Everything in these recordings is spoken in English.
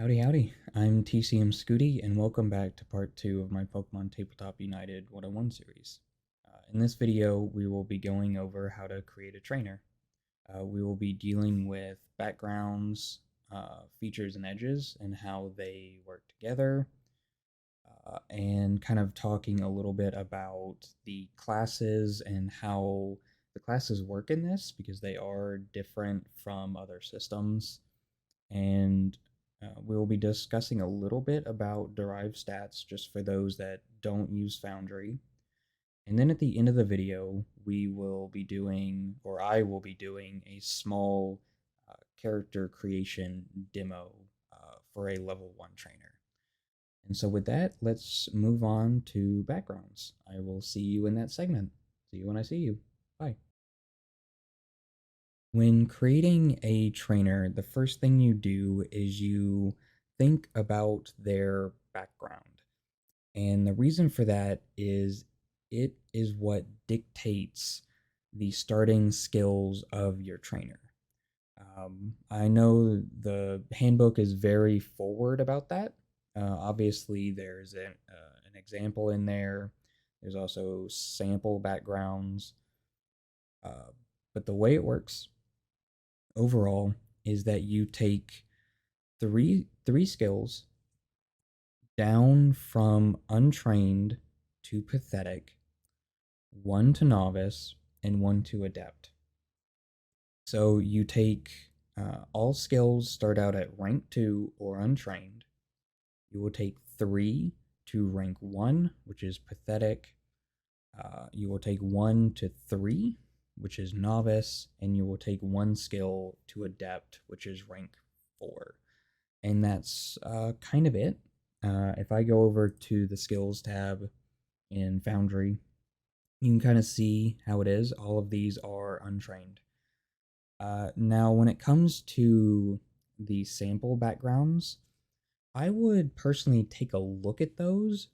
Howdy, howdy. I'm TCM Scooty, and welcome back to part 2 of my Pokemon Tabletop United 101 series. In this video, we will be going over how to create a trainer. We will be dealing with backgrounds, features, and edges, and how they work together, and kind of talking a little bit about the classes and how the classes work in this because they are different from other systems. And we will be discussing a little bit about derived stats just for those that don't use Foundry. And then at the end of the video, we will be doing, or I will be doing, a small character creation demo for a level 1 trainer. And so, with that, let's move on to backgrounds. I will see you in that segment. See you when I see you. Bye. When creating a trainer, the first thing you do is you think about their background. And the reason for that is it is what dictates the starting skills of your trainer. I know the handbook is very forward about that. Obviously, there's an example in there. There's also sample backgrounds. Uh, but the way it works overall is that you take three skills down from untrained to pathetic, one to novice, and one to adept. So you take all skills start out at rank 2 or untrained. You will take 3 to rank 1, which is pathetic. You will take 1 to 3, which is novice, and you will take 1 skill to adept, which is rank 4. And that's kind of it. If I go over to the skills tab in Foundry, you can kind of see how it is. All of these are untrained. Now, when it comes to the sample backgrounds, I would personally take a look at those,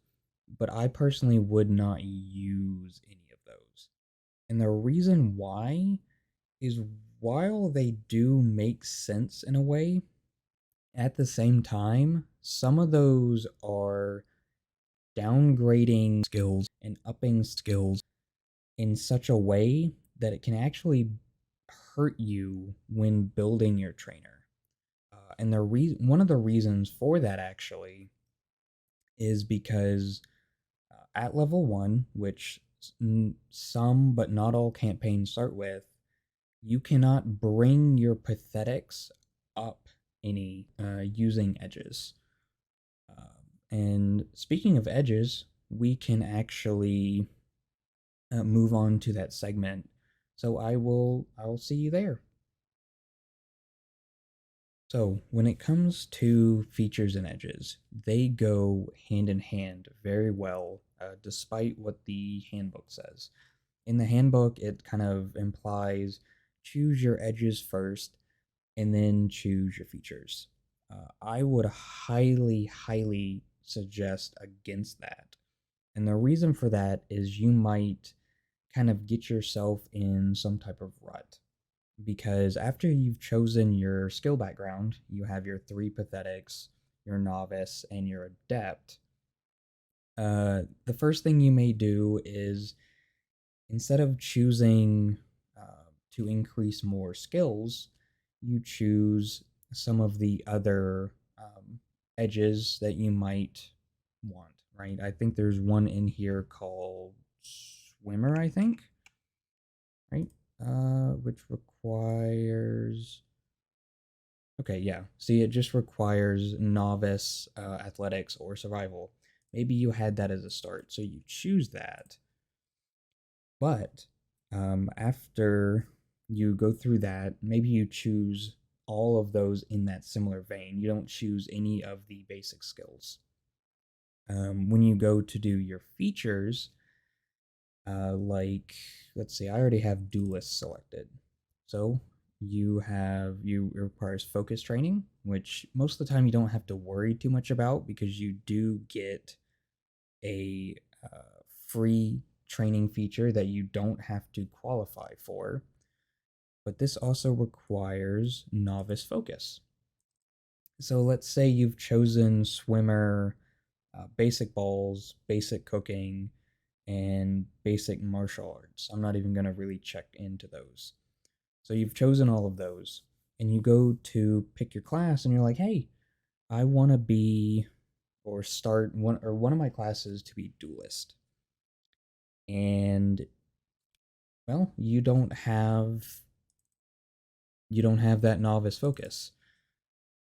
but I personally would not use any of those. And the reason why is while they do make sense in a way, at the same time, some of those are downgrading skills and upping skills in such a way that it can actually hurt you when building your trainer. And one of the reasons for that actually is because at level 1, which some but not all campaigns start with, you cannot bring your pathetics up any using edges. And speaking of edges, we can actually move on to that segment. So I'll see you there. So when it comes to features and edges, they go hand in hand very well, despite what the handbook says. In the handbook, it kind of implies choose your edges first and then choose your features. I would highly, highly suggest against that. And the reason for that is you might kind of get yourself in some type of rut. Because after you've chosen your skill background, you have your 3 pathetics, your novice, and your adept. The first thing you may do is instead of choosing to increase more skills, you choose some of the other edges that you might want, right? I think there's one in here called Swimmer, I think, right? Which requires. Okay, yeah. See, it just requires novice, athletics, or survival. Maybe you had that as a start, so you choose that. But after you go through that, maybe you choose all of those in that similar vein. You don't choose any of the basic skills. When you go to do your features, like let's see, I already have duelist selected. So you it requires focus training, which most of the time you don't have to worry too much about because you do get a free training feature that you don't have to qualify for. But this also requires novice focus. So let's say you've chosen swimmer, basic balls, basic cooking, and basic martial arts. I'm not even going to really check into those. So you've chosen all of those, and you go to pick your class, and you're like, hey, I want to be or start one of my classes to be duelist. And well, you don't have that novice focus.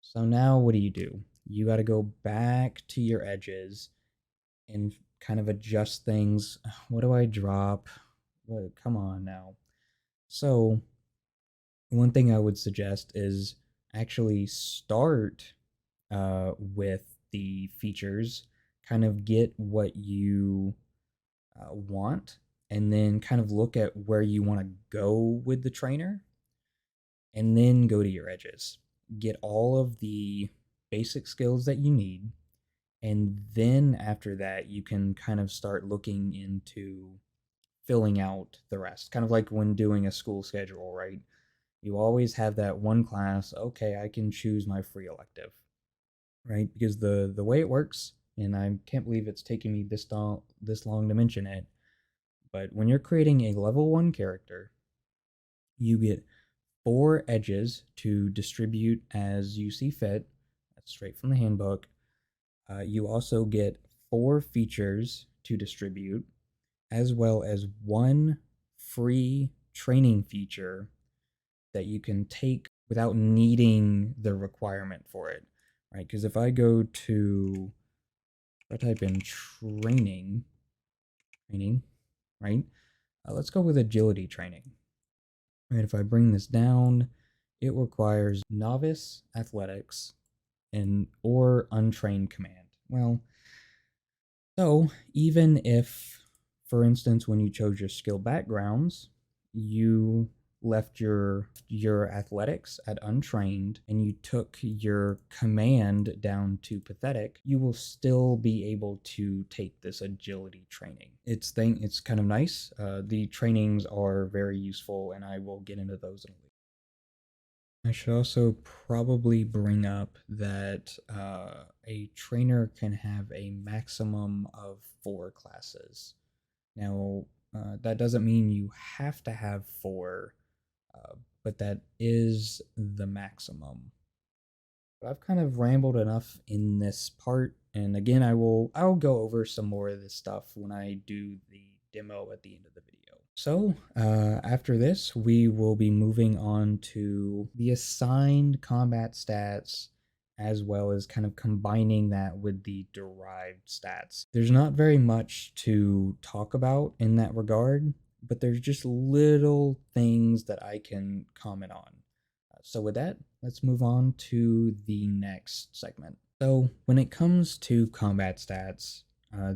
So now what do? You got to go back to your edges and kind of adjust things. What do I drop? What, come on now. So, one thing I would suggest is actually start with the features, kind of get what you want, and then kind of look at where you want to go with the trainer, and then go to your edges. Get all of the basic skills that you need, and then after that, you can kind of start looking into filling out the rest. Kind of like when doing a school schedule, right? You always have that one class, okay, I can choose my free elective, right? Because the way it works, and I can't believe it's taken me this long to mention it, but when you're creating a level 1 character, you get 4 edges to distribute as you see fit. That's straight from the handbook. You also get 4 features to distribute, as well as 1 free training feature that you can take without needing the requirement for it, right? Because if I type in training, right? Let's go with agility training. Right, if I bring this down, it requires novice athletics and or untrained command. Well, so even if, for instance, when you chose your skill backgrounds, you left your athletics at untrained and you took your command down to pathetic, you will still be able to take this agility training. It's kind of nice. The trainings are very useful, and I will get into those in a little. I should also probably bring up that a trainer can have a maximum of 4 classes. Now, that doesn't mean you have to have 4, uh, but that is the maximum. But I've kind of rambled enough in this part, and again, I'll go over some more of this stuff when I do the demo at the end of the video. So, after this, we will be moving on to the assigned combat stats, as well as kind of combining that with the derived stats. There's not very much to talk about in that regard, but there's just little things that I can comment on. So, with that, let's move on to the next segment. So, when it comes to combat stats,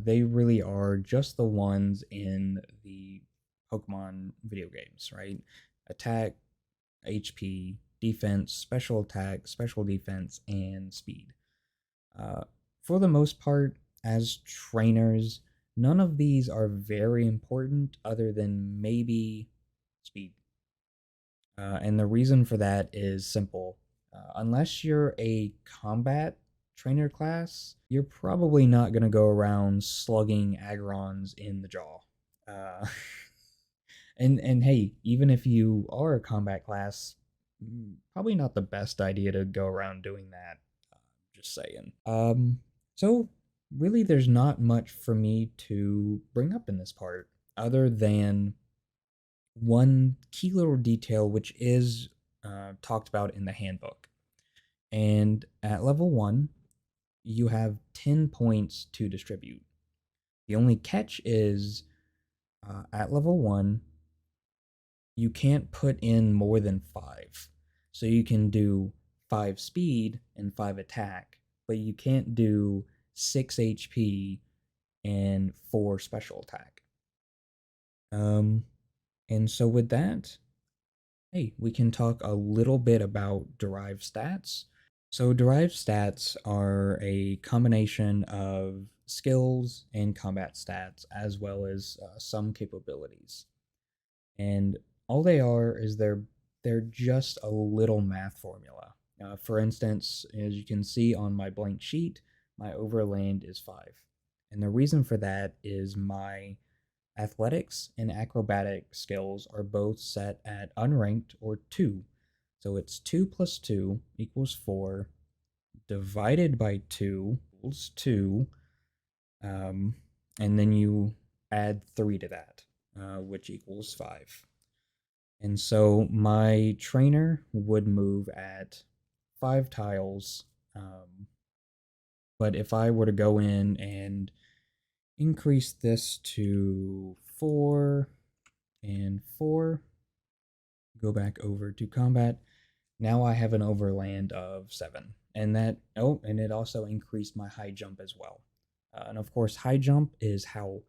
they really are just the ones in the Pokemon video games, right? Attack, HP, defense, special attack, special defense, and speed. Uh, for the most part, as trainers, none of these are very important other than maybe speed. And the reason for that is simple. Unless you're a combat trainer class, you're probably not going to go around slugging Agrons in the jaw. Uh, and hey, even if you are a combat class, probably not the best idea to go around doing that. Just saying. So really, there's not much for me to bring up in this part, other than one key little detail, which is talked about in the handbook. And at level 1, you have 10 points to distribute. The only catch is at level 1, you can't put in more than 5. So you can do 5 speed and 5 attack, but you can't do 6 HP and 4 special attack. Um, and so with that, hey, we can talk a little bit about derived stats. So, derived stats are a combination of skills and combat stats, as well as some capabilities. And all they are is they're just a little math formula. For instance, as you can see on my blank sheet, my overland is 5. And the reason for that is my athletics and acrobatic skills are both set at unranked or 2. So it's 2 plus 2 equals 4, divided by 2 equals 2, um, and then you add 3 to that, which equals 5. And so my trainer would move at 5 tiles. But if I were to go in and increase this to 4 and 4, go back over to combat, now I have an overland of 7. And and it also increased my high jump as well. And of course, high jump is how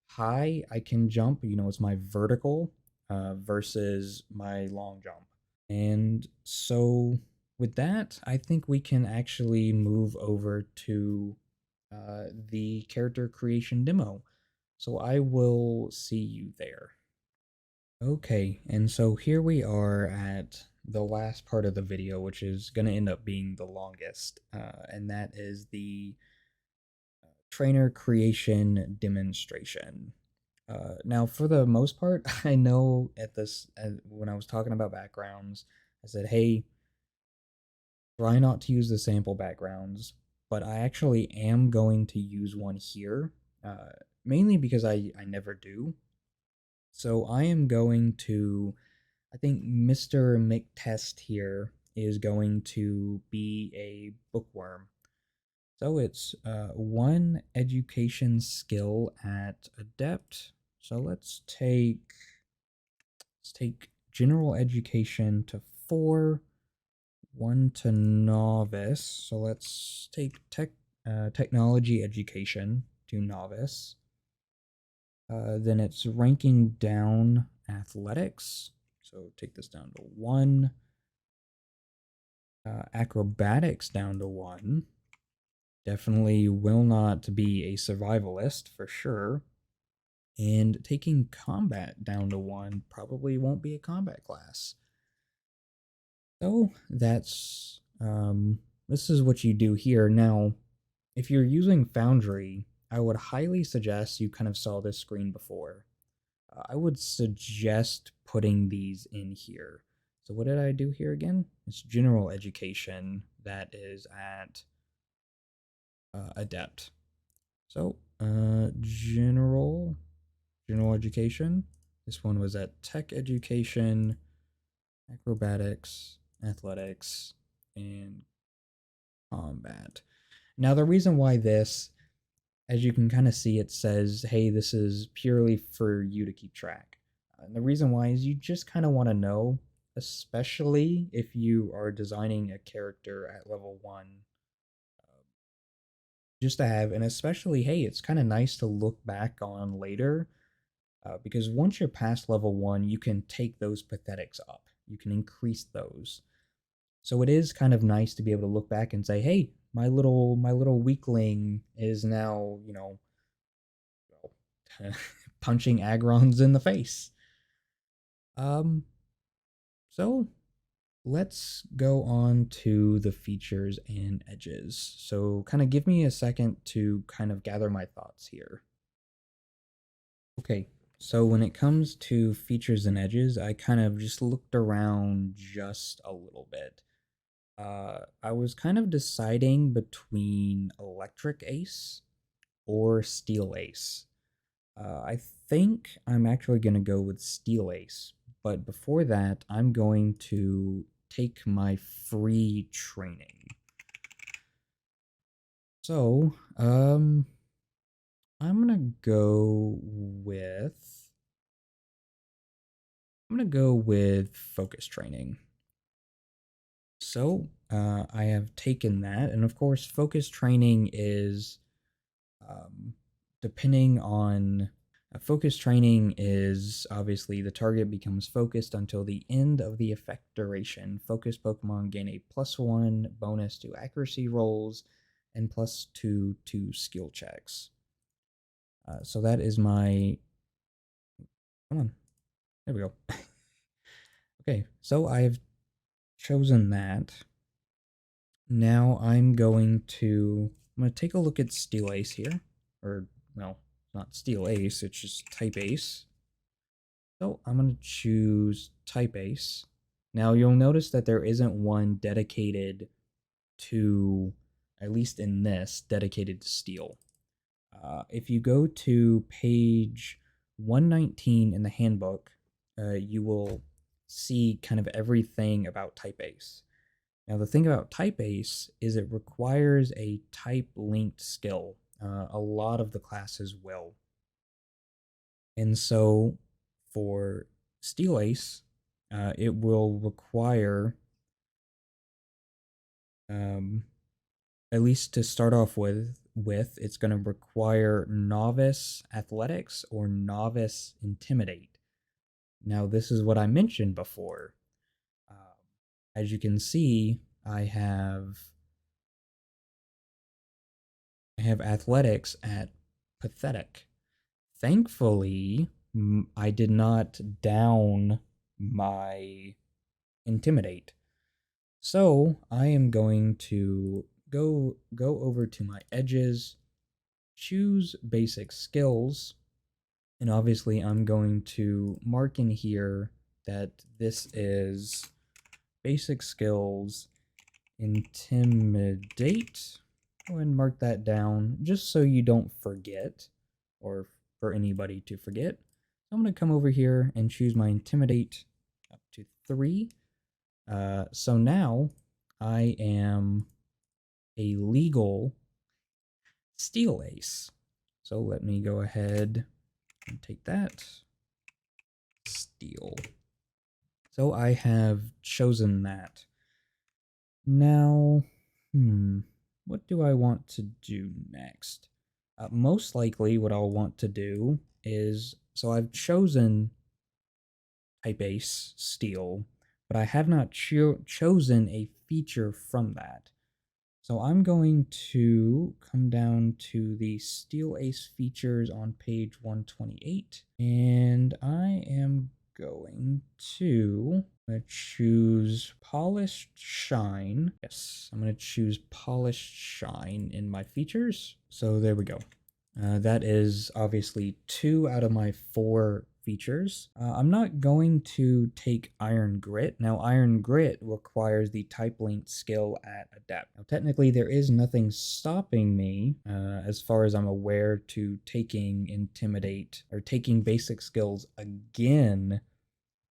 high I can jump. It's my vertical versus my long jump. And so, with that, I think we can actually move over to the character creation demo. So, I will see you there. Okay, and so here we are at the last part of the video, which is going to end up being the longest, and that is the trainer creation demonstration. Now, for the most part, I know when I was talking about backgrounds, I said, hey, try not to use the sample backgrounds, but I actually am going to use one here, mainly because I never do. So I am going to, I think Mr. McTest here is going to be a bookworm. So it's one education skill at adept. So let's take general education to 4, one to novice. So let's take technology education to novice. Then it's ranking down athletics. So take this down to 1. Acrobatics down to 1. Definitely will not be a survivalist for sure. And taking combat down to 1 probably won't be a combat class. So this is what you do here. Now, if you're using Foundry, I would highly suggest, you kind of saw this screen before. I would suggest putting these in here. So what did I do here again? It's general education that is at adept. So general education. This one was at tech education, acrobatics, athletics, and combat. Now the reason why this, as you can kind of see, it says, hey, this is purely for you to keep track. And the reason why is you just kind of want to know, especially if you are designing a character at level 1, just to have, and especially, hey, it's kind of nice to look back on later, because once you're past level 1, you can take those pathetics up. You can increase those. So it is kind of nice to be able to look back and say, hey, my little weakling is now, punching agrons in the face. Um, so let's go on to the features and edges. So kind of give me a second to kind of gather my thoughts here. Okay, so when it comes to features and edges, I kind of just looked around just a little bit. I was kind of deciding between Electric Ace or Steel Ace. I think I'm actually going to go with Steel Ace, but before that, I'm going to take my free training. So, I'm gonna go with focus training. So, I have taken that, and of course, focus training is depending on focus training is obviously the target becomes focused until the end of the effect duration. Focused Pokemon gain a +1 bonus to accuracy rolls and +2 to skill checks. So that is my. Come on. There we go. Okay, so I've chosen that. Now I'm going to take a look at Steel Ace here. Or, well, not Steel Ace, it's just Type Ace. So I'm going to choose Type Ace. Now you'll notice that there isn't one dedicated to, at least in this, dedicated to steel. If you go to page 119 in the handbook, you will see kind of everything about Type Ace. Now, the thing about Type Ace is it requires a type linked skill. A lot of the classes will. And so for Steel Ace, it will require, um, at least to start off with it's going to require Novice Athletics or Novice Intimidate. Now, this is what I mentioned before. Um, as you can see, I have athletics at pathetic. Thankfully, I did not down my intimidate. So I am going to go over to my edges, choose basic skills, and obviously I'm going to mark in here that this is basic skills intimidate. Go ahead and mark that down just so you don't forget, or for anybody to forget. So I'm going to come over here and choose my intimidate up to 3. So now I am a legal Steel Ace. So let me go ahead and take that. Steel. So I have chosen that. Now, what do I want to do next? Most likely what I'll want to do is, so I've chosen Type Ace Steel, but I have not chosen a feature from that. So I'm going to come down to the Steel Ace features on page 128, and I am going to choose Polished Shine. Yes, I'm going to choose Polished Shine in my features. So there we go. That is obviously 2 out of my 4 features. I'm not going to take Iron Grit. Now, Iron Grit requires the type linked skill at Adept. Now, technically, there is nothing stopping me, as far as I'm aware, to taking Intimidate or taking basic skills again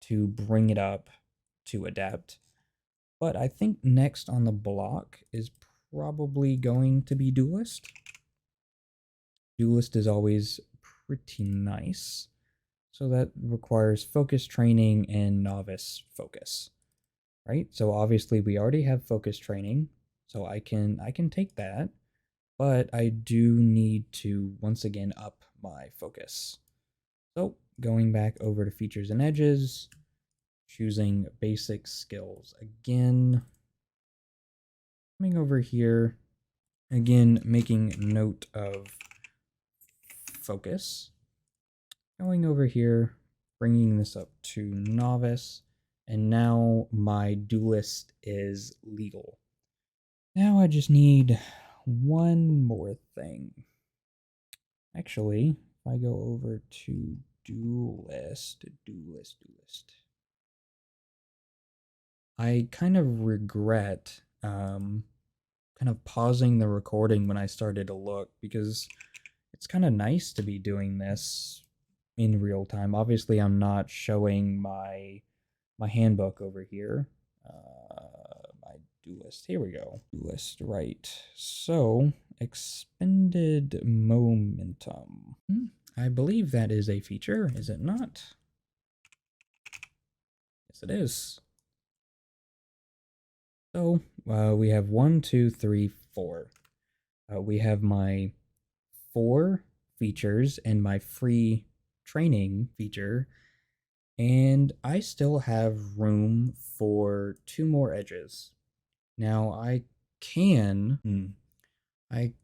to bring it up to Adept. But I think next on the block is probably going to be Duelist. Duelist is always pretty nice. So that requires focus training and novice focus, right? So obviously we already have focus training, so I can take that, but I do need to once again up my focus. So going back over to features and edges, choosing basic skills again, coming over here, again making note of focus. Going over here, bringing this up to novice, and now my duelist is legal. Now I just need one more thing. Actually, if I go over to duelist, I kind of regret kind of pausing the recording when I started to look, because it's kind of nice to be doing this in real time. Obviously, I'm not showing my handbook over here. My duelist. Here we go. Duelist, right. So, expended momentum. I believe that is a feature, is it not? Yes, it is. So, we have 1, 2, 3, 4. We have my 4 features and my free training feature, and I still have room for 2 more edges. Now I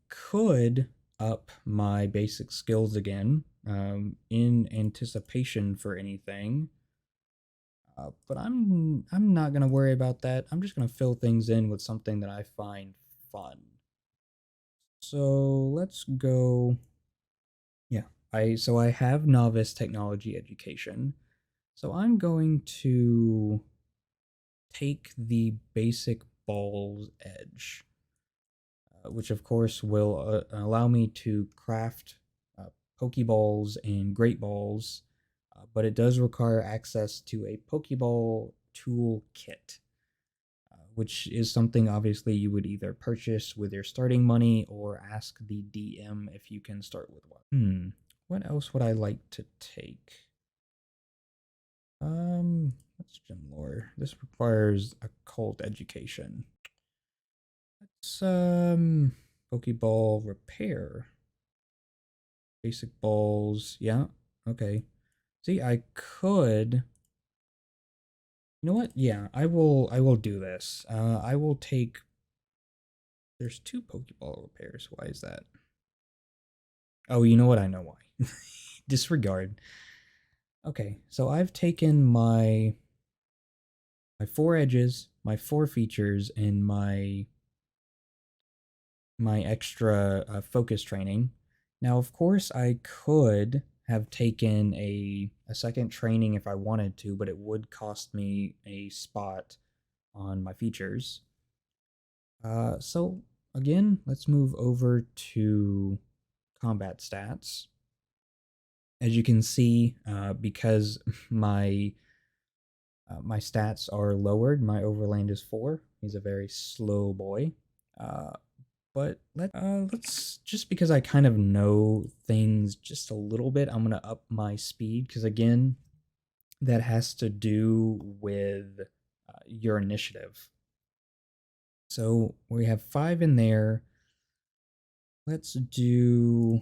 could up my basic skills again, in anticipation for anything. But I'm not gonna worry about that. I'm just gonna fill things in with something that I find fun. So let's go. Yeah, I have novice technology education. So I'm going to take the basic balls edge, which of course will allow me to craft uh, Pokeballs and Great Balls, but it does require access to a Pokeball tool kit, which is something obviously you would either purchase with your starting money or ask the DM if you can start with one. What else would I like to take? That's gym lore. This requires occult education. Let's Pokeball repair. Basic balls. Yeah. Okay. See, I could. You know what? Yeah, I will do this. I will take. There's two Pokeball repairs. Why is that? Oh, you know what? I know why. Disregard. Okay, so I've taken my four edges, my four features, and my extra focus training. Now, of course, I could have taken a second training if I wanted to, but it would cost me a spot on my features. So again, let's move over to combat stats. As you can see, because my stats are lowered, my overland is 4. He's a very slow boy. Uh, but let's just because I kind of know things just a little bit, I'm gonna up my speed because again, that has to do with your initiative. So we have 5 in there. Let's do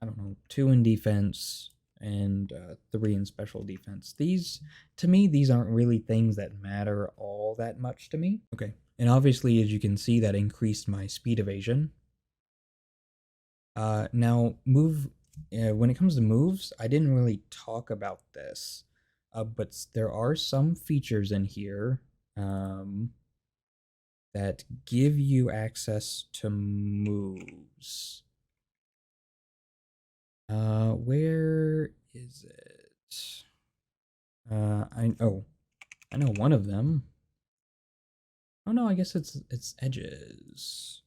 I don't know 2 in defense and 3 in special defense. These to me these aren't really things that matter all that much to me. Okay, and obviously as you can see that increased my speed evasion. Now, when it comes to moves, I didn't really talk about this, but there are some features in here that give you access to moves. Where is it? I know one of them. Oh no, I guess it's edges.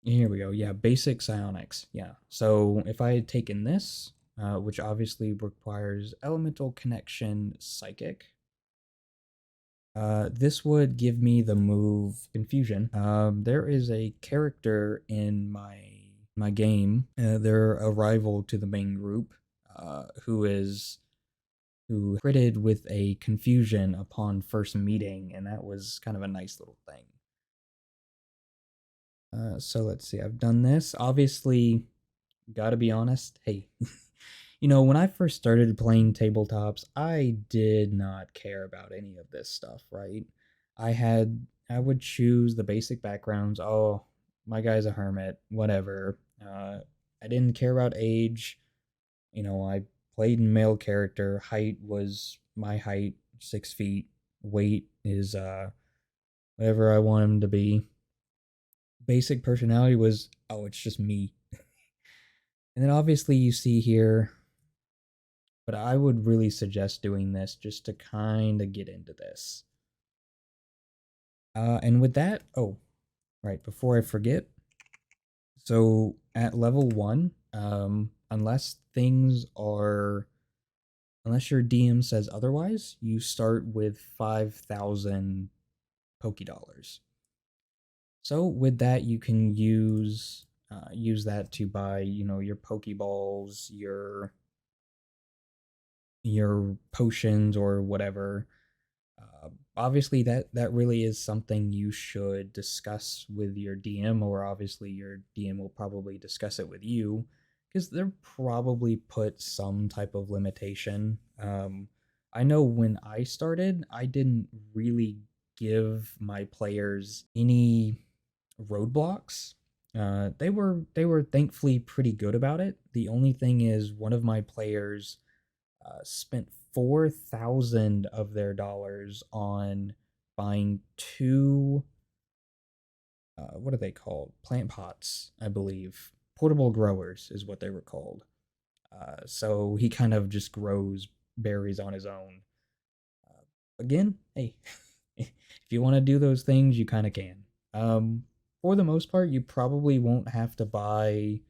Here we go. Yeah, basic psionics. Yeah. So if I had taken this, which obviously requires elemental connection psychic, this would give me the move confusion. There is a character in my game. They're a rival to the main group, who critted with a confusion upon first meeting, and that was kind of a nice little thing. So let's see. I've done this. Obviously, gotta be honest. Hey, when I first started playing tabletops, I did not care about any of this stuff, right? I would choose the basic backgrounds. Oh, my guy's a hermit, whatever. I didn't care about age. I played male character. Height was my height, 6 feet. Weight is whatever I want him to be. Basic personality was, oh, it's just me. And then obviously you see here, but I would really suggest doing this just to kind of get into this. And with that, oh, right, before I forget, so at level 1, unless your DM says otherwise, you start with 5,000 Poké Dollars. So with that, you can use that to buy, your Pokeballs, your potions or whatever. Obviously, that really is something you should discuss with your DM, or obviously your DM will probably discuss it with you, because they'll probably put some type of limitation. I know when I started, I didn't really give my players any roadblocks. They were thankfully pretty good about it. The only thing is, one of my players spent 4,000 of their dollars on buying two, what are they called? Plant pots, I believe. Portable growers is what they were called. So he kind of just grows berries on his own. Again, hey, if you want to do those things, you kind of can. For the most part, you probably won't have to buy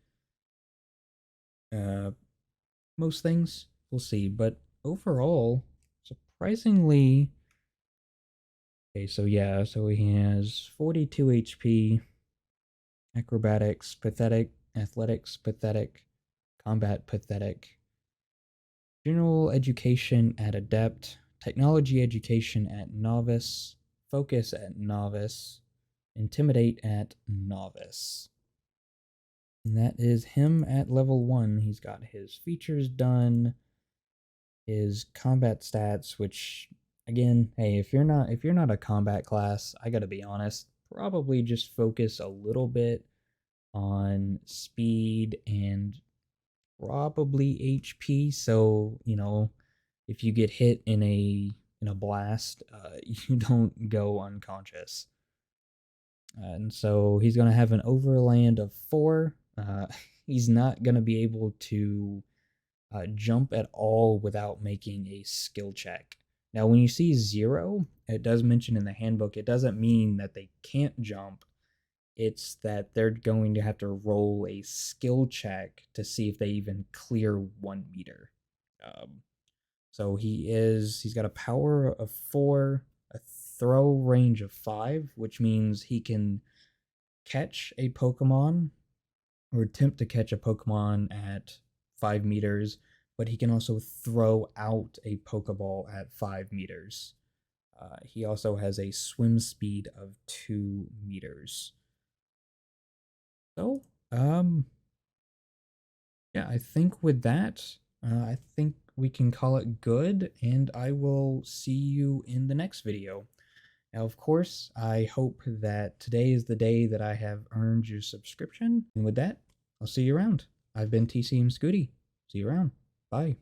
uh, most things. We'll see. But overall, surprisingly, okay, so yeah, so he has 42 HP, acrobatics, pathetic, athletics, pathetic, combat, pathetic, general education at adept, technology education at novice, focus at novice, intimidate at novice. And that is him at level 1. He's got his features done, his combat stats, which again, hey, if you're not a combat class, I got to be honest, probably just focus a little bit on speed and probably HP. So, if you get hit in a blast, you don't go unconscious. And so he's going to have an overland of 4. He's not going to be able to jump at all without making a skill check. Now, when you see 0, it does mention in the handbook, it doesn't mean that they can't jump. It's that they're going to have to roll a skill check to see if they even clear 1 meter. Um, so he's got a power of 4, a throw range of 5, which means he can catch a Pokemon or attempt to catch a Pokemon at 5 meters, but he can also throw out a Pokeball at 5 meters. He also has a swim speed of 2 meters. So, yeah, I think with that, I think we can call it good, and I will see you in the next video. Now, of course, I hope that today is the day that I have earned your subscription. And with that, I'll see you around. I've been TCM Scooty. See you around. Bye.